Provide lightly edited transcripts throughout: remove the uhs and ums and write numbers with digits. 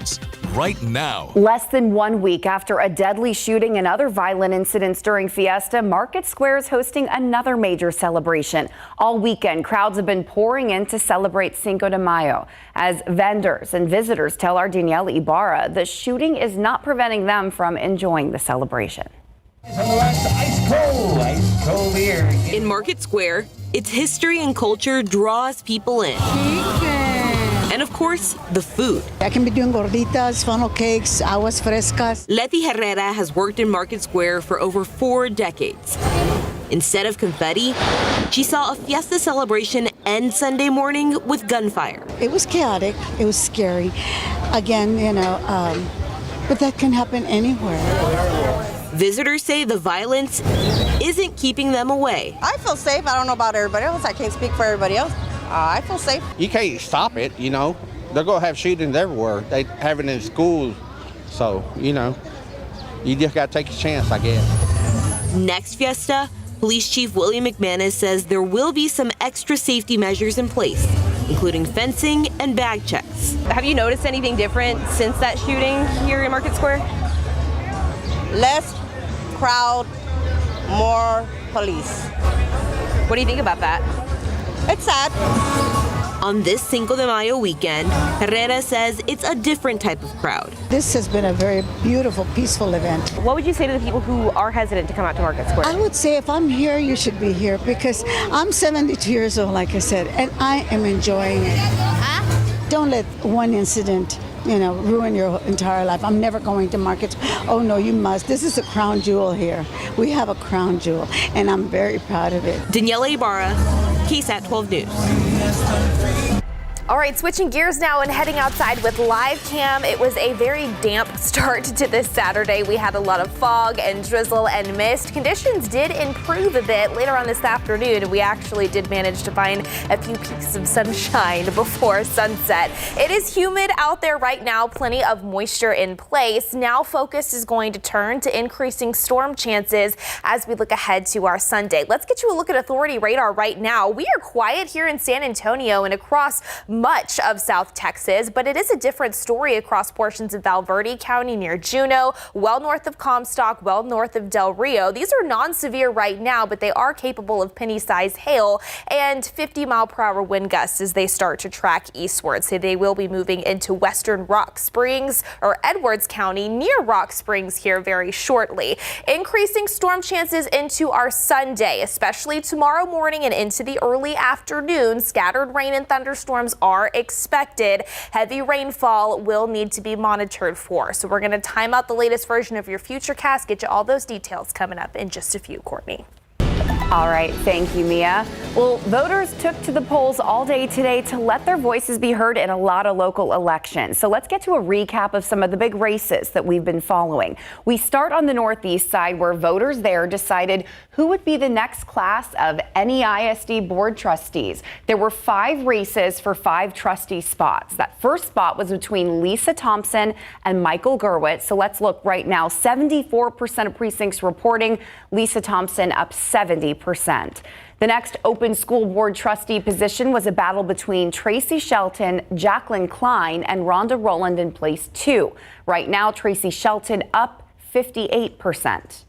starts right now. Less than 1 week after a deadly shooting and other violent incidents during Fiesta, Market Square is hosting another major celebration. All weekend, crowds have been pouring in to celebrate Cinco de Mayo. As vendors and visitors tell our Danielle Ibarra, the shooting is not preventing them from enjoying the celebration. Ice cold beer. In Market Square, its history and culture draws people in. And of course, the food. I can be doing gorditas, funnel cakes, aguas frescas. Letty Herrera has worked in Market Square for over 4 decades. Instead of confetti, she saw a fiesta celebration end Sunday morning with gunfire. It was chaotic. It was scary. Again, but that can happen anywhere. Visitors say the violence isn't keeping them away. I feel safe. I don't know about everybody else. I can't speak for everybody else. I feel safe. You can't stop it, They're going to have shootings everywhere. They have it in schools. So, you just got to take a chance, I guess. Next fiesta, Police Chief William McManus says there will be some extra safety measures in place, including fencing and bag checks. Have you noticed anything different since that shooting here in Market Square? Less crowd, more police. What do you think about that? It's sad. On this Cinco de Mayo weekend, Herrera says it's a different type of crowd. This has been a very beautiful, peaceful event. What would you say to the people who are hesitant to come out to Market Square? I would say if I'm here, you should be here because I'm 72 years old, like I said, and I am enjoying it. Don't let one incident ruin your entire life. I'm never going to markets. Oh no, you must. This is a crown jewel here. We have a crown jewel, and I'm very proud of it. Danielle Ibarra, KSAT 12 News. All right, switching gears now and heading outside with live cam. It was a very damp start to this Saturday. We had a lot of fog and drizzle and mist. Conditions did improve a bit later on this afternoon. We actually did manage to find a few peaks of sunshine before sunset. It is humid out there right now, plenty of moisture in place. Now focus is going to turn to increasing storm chances as we look ahead to our Sunday. Let's get you a look at authority radar right now. We are quiet here in San Antonio and across much of South Texas, but it is a different story across portions of Valverde County near Juneau, well north of Comstock, well north of Del Rio. These are non-severe right now, but they are capable of penny-sized hail and 50-mile-per-hour wind gusts as they start to track eastward. So they will be moving into western Rock Springs or Edwards County near Rock Springs here very shortly. Increasing storm chances into our Sunday, especially tomorrow morning and into the early afternoon. Scattered rain and thunderstorms are expected. Heavy rainfall will need to be monitored for. So we're going to time out the latest version of your Futurecast, get you all those details coming up in just a few, Courtney. All right, thank you, Mia. Well, voters took to the polls all day today to let their voices be heard in a lot of local elections. So let's get to a recap of some of the big races that we've been following. We start on the northeast side where voters there decided who would be the next class of NEISD board trustees. There were 5 races for 5 trustee spots. That first spot was between Lisa Thompson and Michael Gerwitz. So let's look right now. 74% of precincts reporting Lisa Thompson up 70%. The next open school board trustee position was a battle between Tracy Shelton, Jacqueline Klein, and Rhonda Rowland in place 2. Right now, Tracy Shelton up 58%.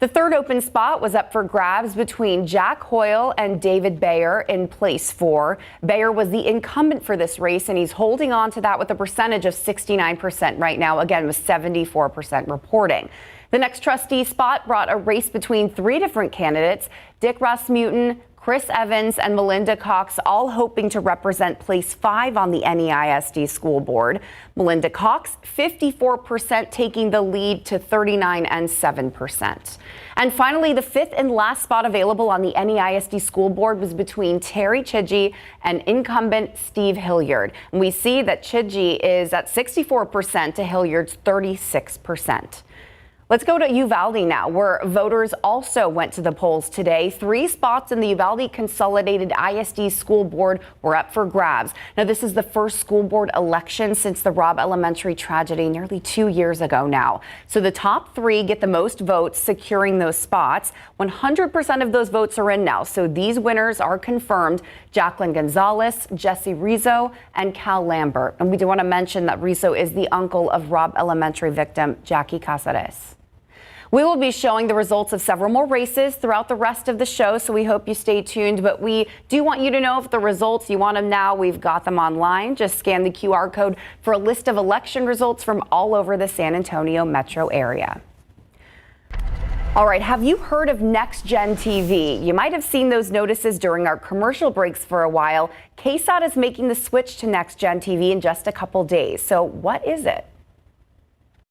The third open spot was up for grabs between Jack Hoyle and David Bayer in place 4. Bayer was the incumbent for this race, and he's holding on to that with a percentage of 69% right now, again with 74% reporting. The next trustee spot brought a race between 3 different candidates, Dick Rasmussen, Chris Evans, and Melinda Cox, all hoping to represent place 5 on the NEISD school board. Melinda Cox, 54%, taking the lead to 39 and 7%. And finally, the 5th and last spot available on the NEISD school board was between Terry Chidgey and incumbent Steve Hilliard. And we see that Chidgey is at 64% to Hilliard's 36%. Let's go to Uvalde now, where voters also went to the polls today. 3 spots in the Uvalde Consolidated ISD School Board were up for grabs. Now, this is the first school board election since the Robb Elementary tragedy nearly 2 years ago now. So the top 3 get the most votes, securing those spots. 100% of those votes are in now. So these winners are confirmed: Jacqueline Gonzalez, Jesse Rizzo, and Cal Lambert. And we do want to mention that Rizzo is the uncle of Robb Elementary victim Jackie Casares. We will be showing the results of several more races throughout the rest of the show, so we hope you stay tuned. But we do want you to know if the results, you want them now, we've got them online. Just scan the QR code for a list of election results from all over the San Antonio metro area. All right, have you heard of NextGen TV? You might have seen those notices during our commercial breaks for a while. KSAT is making the switch to NextGen TV in just a couple days. So what is it?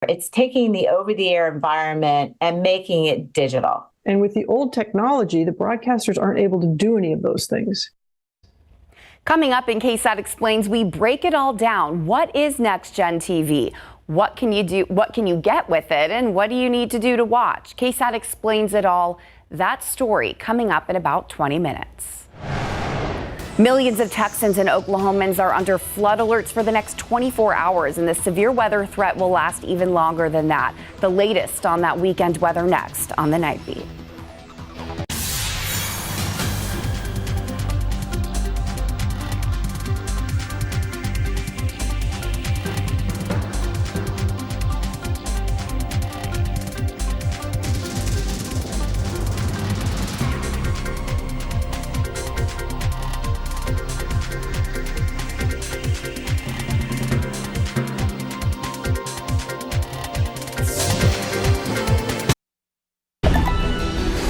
It's taking the over-the-air environment and making it digital. And with the old technology, the broadcasters aren't able to do any of those things. Coming up in KSAT Explains, we break it all down. What is NextGen TV? What can you do? What can you get with it? And what do you need to do to watch? KSAT Explains it all. That story coming up in about 20 minutes. Millions of Texans and Oklahomans are under flood alerts for the next 24 hours, and the severe weather threat will last even longer than that. The latest on that weekend weather next on the Nightbeat.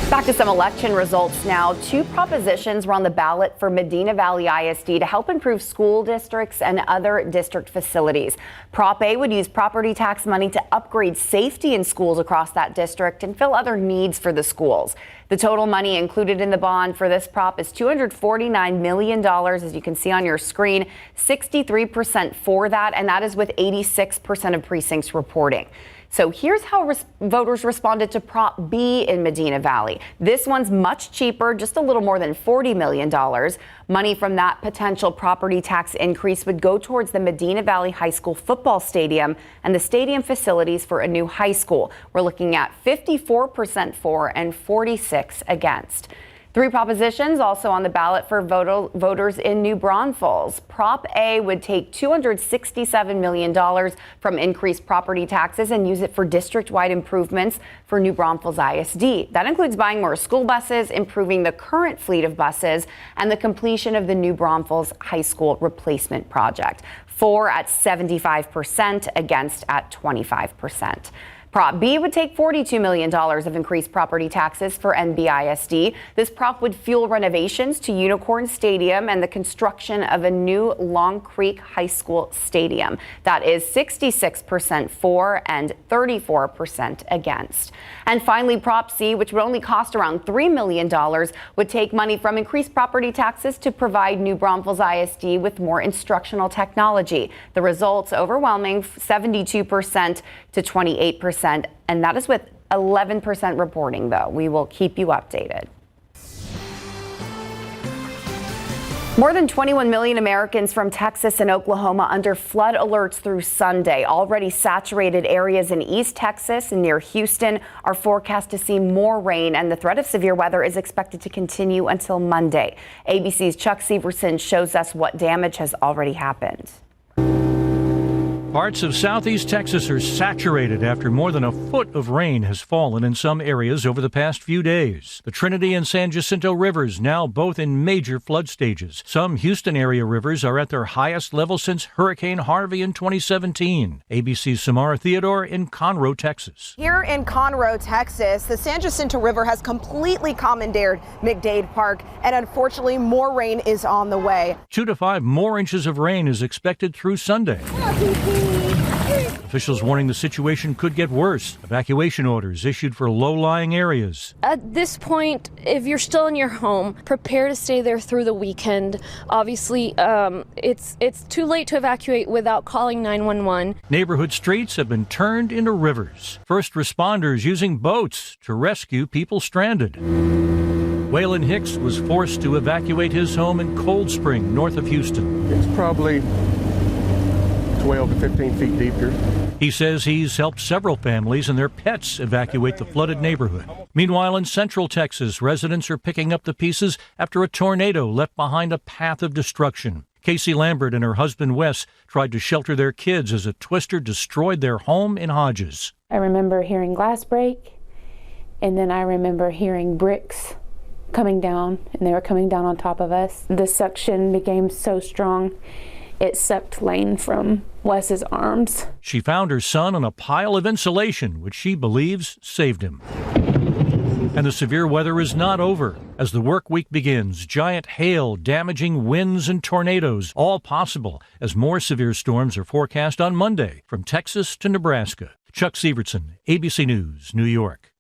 Back to some election results now. 2 propositions were on the ballot for Medina Valley ISD to help improve school districts and other district facilities. Prop A would use property tax money to upgrade safety in schools across that district and fill other needs for the schools. The total money included in the bond for this prop is $249 million, as you can see on your screen, 63% for that, and that is with 86% of precincts reporting. So here's how voters responded to Prop B in Medina Valley. This one's much cheaper, just a little more than $40 million. Money from that potential property tax increase would go towards the Medina Valley High School football stadium and the stadium facilities for a new high school. We're looking at 54% for and 46% against. 3 propositions also on the ballot for voters in New Braunfels. Prop A would take $267 million from increased property taxes and use it for district-wide improvements for New Braunfels ISD. That includes buying more school buses, improving the current fleet of buses, and the completion of the New Braunfels High School replacement project. For at 75%, against at 25%. Prop B would take $42 million of increased property taxes for NBISD. This prop would fuel renovations to Unicorn Stadium and the construction of a new Long Creek High School stadium. That is 66% for and 34% against. And finally, Prop C, which would only cost around $3 million, would take money from increased property taxes to provide New Braunfels ISD with more instructional technology. The results overwhelming 72% to 28%. And that is with 11% reporting, though. We will keep you updated. More than 21 million Americans from Texas and Oklahoma under flood alerts through Sunday. Already saturated areas in East Texas and near Houston are forecast to see more rain, and the threat of severe weather is expected to continue until Monday. ABC's Chuck Severson shows us what damage has already happened. Parts of southeast Texas are saturated after more than a foot of rain has fallen in some areas over the past few days. The Trinity and San Jacinto rivers now both in major flood stages. Some Houston area rivers are at their highest level since Hurricane Harvey in 2017. ABC's Samara Theodore in Conroe, Texas. Here in Conroe, Texas, the San Jacinto River has completely commandeered McDade Park, and unfortunately more rain is on the way. 2 to 5 more inches of rain is expected through Sunday. Officials warning the situation could get worse. Evacuation orders issued for low-lying areas. At this point, if you're still in your home, prepare to stay there through the weekend. Obviously, it's too late to evacuate without calling 911. Neighborhood streets have been turned into rivers. First responders using boats to rescue people stranded. Waylon Hicks was forced to evacuate his home in Cold Spring, north of Houston. It's probably 12 to 15 feet deep here. He says he's helped several families and their pets evacuate the flooded neighborhood. Meanwhile, in Central Texas, residents are picking up the pieces after a tornado left behind a path of destruction. Casey Lambert and her husband Wes tried to shelter their kids as a twister destroyed their home in Hodges. I remember hearing glass break, and then I remember hearing bricks coming down, and they were coming down on top of us. The suction became so strong, it sucked Lane from Wes's arms. She found her son on a pile of insulation, which she believes saved him. And the severe weather is not over. As the work week begins, giant hail, damaging winds, and tornadoes, all possible as more severe storms are forecast on Monday from Texas to Nebraska. Chuck Sievertson, ABC News, New York.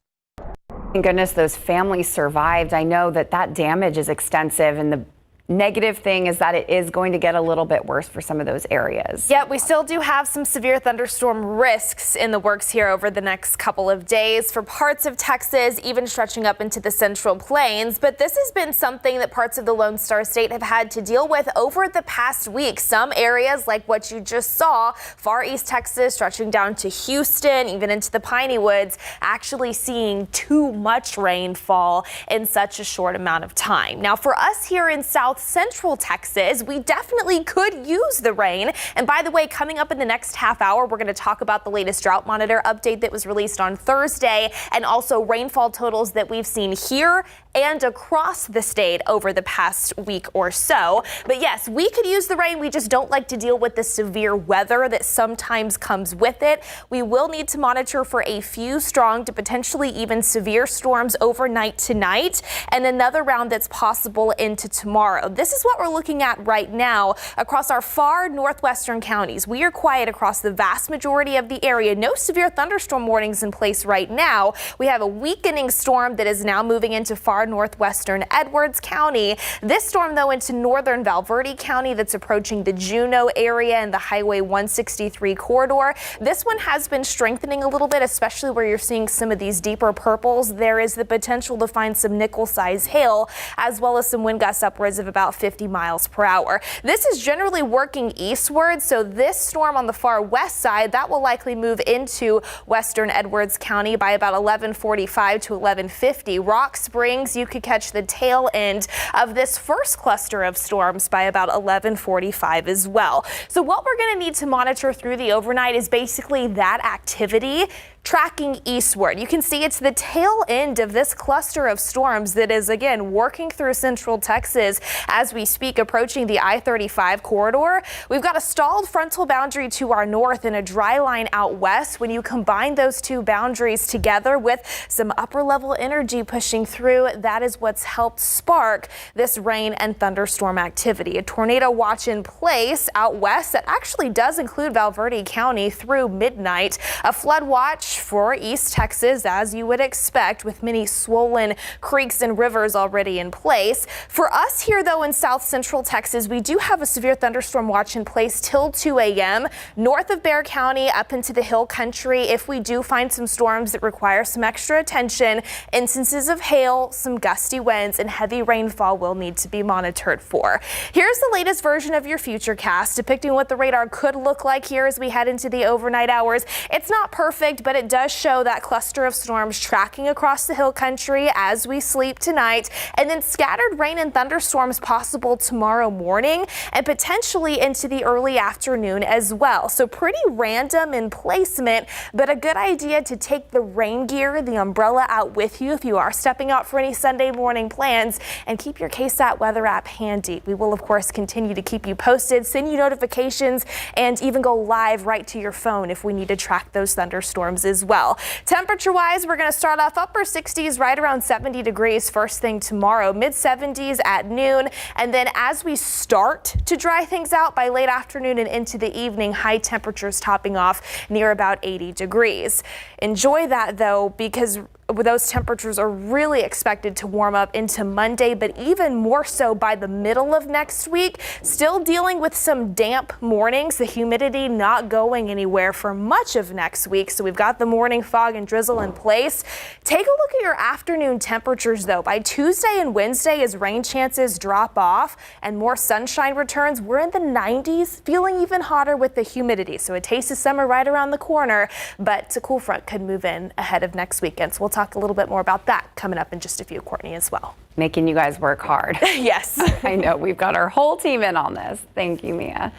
Thank goodness those families survived. I know that damage is extensive, and the negative thing is that it is going to get a little bit worse for some of those areas. Yeah, we still do have some severe thunderstorm risks in the works here over the next couple of days for parts of Texas, even stretching up into the Central Plains. But this has been something that parts of the Lone Star State have had to deal with over the past week. Some areas, like what you just saw, far east Texas, stretching down to Houston, even into the Piney Woods, actually seeing too much rainfall in such a short amount of time. Now, for us here in South Central Texas, we definitely could use the rain. And by the way, coming up in the next half hour, we're going to talk about the latest drought monitor update that was released on Thursday, and also rainfall totals that we've seen here and across the state over the past week or so. But yes, we could use the rain. We just don't like to deal with the severe weather that sometimes comes with it. We will need to monitor for a few strong to potentially even severe storms overnight tonight, and another round that's possible into tomorrow. This is what we're looking at right now across our far northwestern counties. We are quiet across the vast majority of the area. No severe thunderstorm warnings in place right now. We have a weakening storm that is now moving into far northwestern Edwards County. This storm, though, into northern Valverde County that's approaching the Juneau area and the Highway 163 corridor. This one has been strengthening a little bit, especially where you're seeing some of these deeper purples. There is the potential to find some nickel-sized hail, as well as some wind gusts upwards of about 50 miles per hour. This is generally working eastward, so this storm on the far west side, that will likely move into western Edwards County by about 11:45 to 11:50. Rock Springs, you could catch the tail end of this first cluster of storms by about 11:45 as well. So what we're going to need to monitor through the overnight is basically that activity tracking eastward. You can see it's the tail end of this cluster of storms that is, again, working through central Texas as we speak, approaching the I-35 corridor. We've got a stalled frontal boundary to our north and a dry line out west. When you combine those two boundaries together with some upper level energy pushing through, that is what's helped spark this rain and thunderstorm activity. A tornado watch in place out west that actually does include Valverde County through midnight. A flood watch for East Texas, as you would expect, with many swollen creeks and rivers already in place. For us here, though, in South Central Texas, we do have a severe thunderstorm watch in place till 2 a.m. north of Bexar County up into the hill country. If we do find some storms that require some extra attention, instances of hail, some gusty winds, and heavy rainfall will need to be monitored for. Here's the latest version of your Futurecast depicting what the radar could look like here as we head into the overnight hours. It's not perfect, but it does show that cluster of storms tracking across the hill country as we sleep tonight, and then scattered rain and thunderstorms possible tomorrow morning and potentially into the early afternoon as well. So pretty random in placement, but a good idea to take the rain gear, the umbrella out with you if you are stepping out for any Sunday morning plans, and keep your KSAT weather app handy. We will, of course, continue to keep you posted, send you notifications, and even go live right to your phone if we need to track those thunderstorms as well. Temperature-wise, we're going to start off upper 60s, right around 70 degrees first thing tomorrow. Mid 70s at noon, And then as we start to dry things out by late afternoon and into the evening, high temperatures topping off near about 80 degrees. Enjoy that though, because those temperatures are really expected to warm up into Monday, but even more so by the middle of next week. Still dealing with some damp mornings, the humidity not going anywhere for much of next week. So we've got the morning fog and drizzle in place. Take a look at your afternoon temperatures though. By Tuesday and Wednesday, as rain chances drop off and more sunshine returns, we're in the 90s, feeling even hotter with the humidity. So a taste of summer right around the corner, but a cool front could move in ahead of next weekend. So we'll talk a little bit more about that coming up in just a few, Courtney, as well. Making you guys work hard. Yes. I know, we've got our whole team in on this. Thank you, Mia.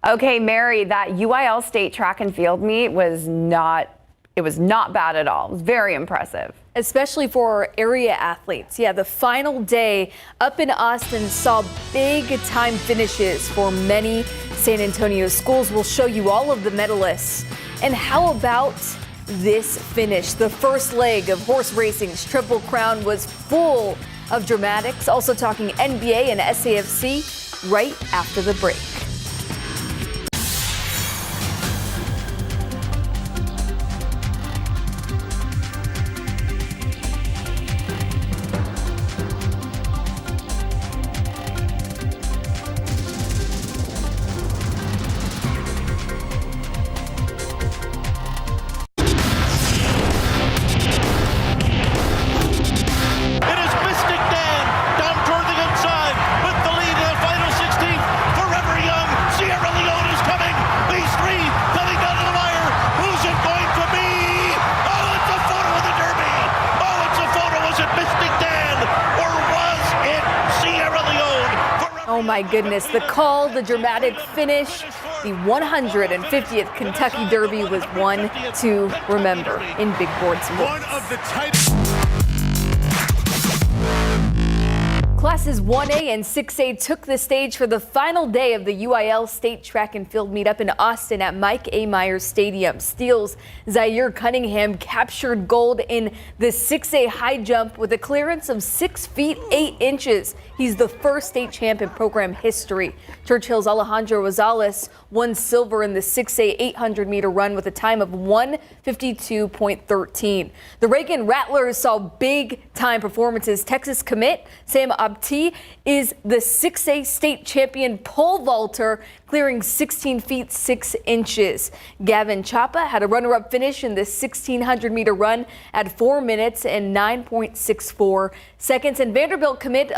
Okay, Mary, that UIL state track and field meet was not bad at all. It was very impressive. Especially for area athletes. Yeah, the final day up in Austin saw big time finishes for many San Antonio schools. We'll show you all of the medalists. And how about this finish? The first leg of horse racing's Triple Crown was full of dramatics. Also talking NBA and SAFC right after the break. Oh my goodness, the call, the dramatic finish, the 150th Kentucky Derby was one to remember in big board sports. Classes 1A and 6A took the stage for the final day of the UIL State Track and Field meetup in Austin at Mike A. Myers Stadium. Steele's Zaire Cunningham captured gold in the 6A high jump with a clearance of 6 feet 8 inches. He's the first state champ in program history. Churchill's Alejandro Rosales won silver in the 6A 800-meter run with a time of 1:52.13. The Reagan Rattlers saw big-time performances. Texas commit Sam Abti is the 6A state champion pole vaulter, clearing 16 feet 6 inches. Gavin Chapa had a runner-up finish in the 1600-meter run at 4 minutes and 9.64 seconds. And Vanderbilt commit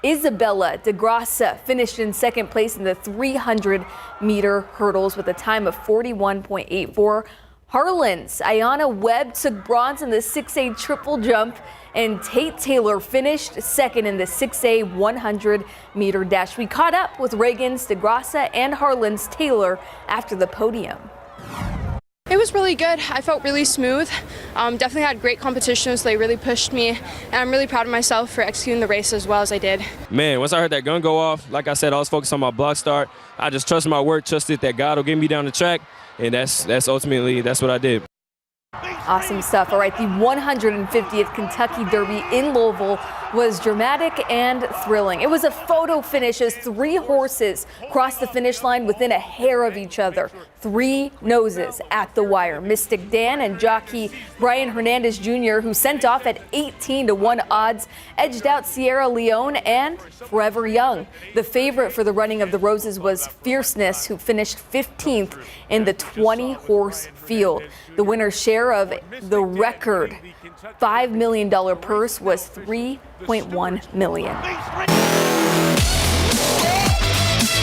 Isabella DeGrassa finished in second place in the 300-meter hurdles with a time of 41.84. Harlan's Ayanna Webb took bronze in the 6A triple jump, and Tate Taylor finished second in the 6A 100-meter dash. We caught up with Reagan's DeGrassa and Harlan's Taylor after the podium. It was really good. I felt really smooth. Definitely had great competition, so they really pushed me. And I'm really proud of myself for executing the race as well as I did. Man, once I heard that gun go off, like I said, I was focused on my block start. I just trusted my work, trusted that God will get me down the track, and that's ultimately what I did. Awesome stuff. All right, the 150th Kentucky Derby in Louisville was dramatic and thrilling. It was a photo finish as 3 horses crossed the finish line within a hair of each other. 3 noses at the wire. Mystic Dan and jockey Brian Hernandez Jr., who sent off at 18-1 odds, edged out Sierra Leone and Forever Young. The favorite for the running of the Roses was Fierceness, who finished 15th in the 20-horse field. The winner's share of the record $5 million purse was $3.1 million.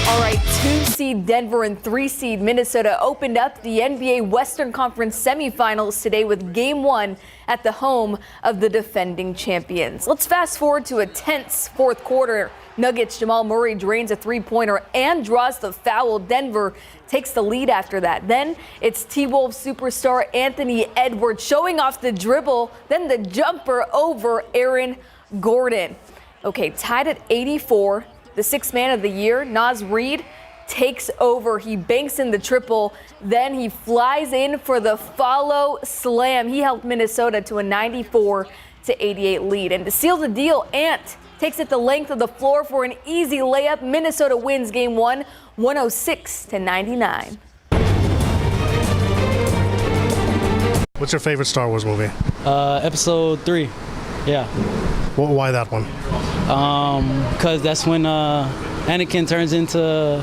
All right, 2-seed Denver and 3-seed Minnesota opened up the NBA Western Conference semifinals today with Game 1 at the home of the defending champions. Let's fast forward to a tense fourth quarter. Nuggets Jamal Murray drains a three-pointer and draws the foul. Denver takes the lead after that. Then it's T-Wolves superstar Anthony Edwards showing off the dribble, then the jumper over Aaron Gordon. Okay, tied at 84. The sixth man of the year, Naz Reid, takes over. He banks in the triple. Then he flies in for the follow slam. He helped Minnesota to a 94-88 lead. And to seal the deal, Ant takes it the length of the floor for an easy layup. Minnesota wins game 1, 106-99. What's your favorite Star Wars movie? Episode 3. Yeah. Why that one? Because that's when Anakin turns into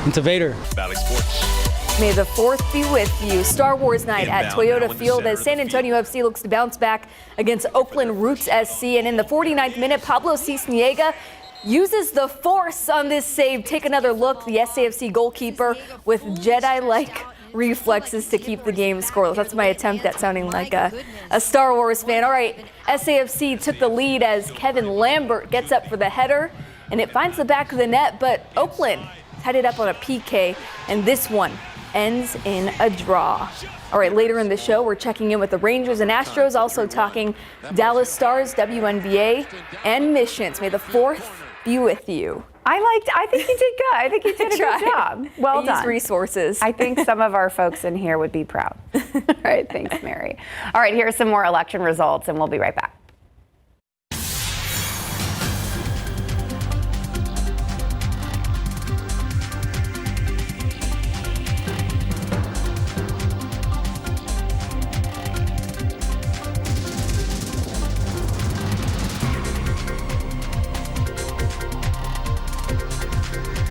Vader. Valley Sports. May the 4th be with you. Star Wars night at Toyota Field as San Antonio FC looks to bounce back against Oakland Roots SC. And in the 49th minute, Pablo Cisniega uses the force on this save. Take another look. The SAFC goalkeeper with Jedi-like reflexes to keep the game scoreless. That's my attempt at sounding like a Star Wars fan. All right, SAFC took the lead as Kevin Lambert gets up for the header, and it finds the back of the net, but Oakland tied it up on a PK, and this one ends in a draw. All right, later in the show, we're checking in with the Rangers and Astros, also talking Dallas Stars, WNBA, and missions. May the 4th be with you. I think you did good. I think you did a good job. Well done. Use resources. I think some of our folks in here would be proud. All right, thanks, Mary. All right, here's some more election results, and we'll be right back.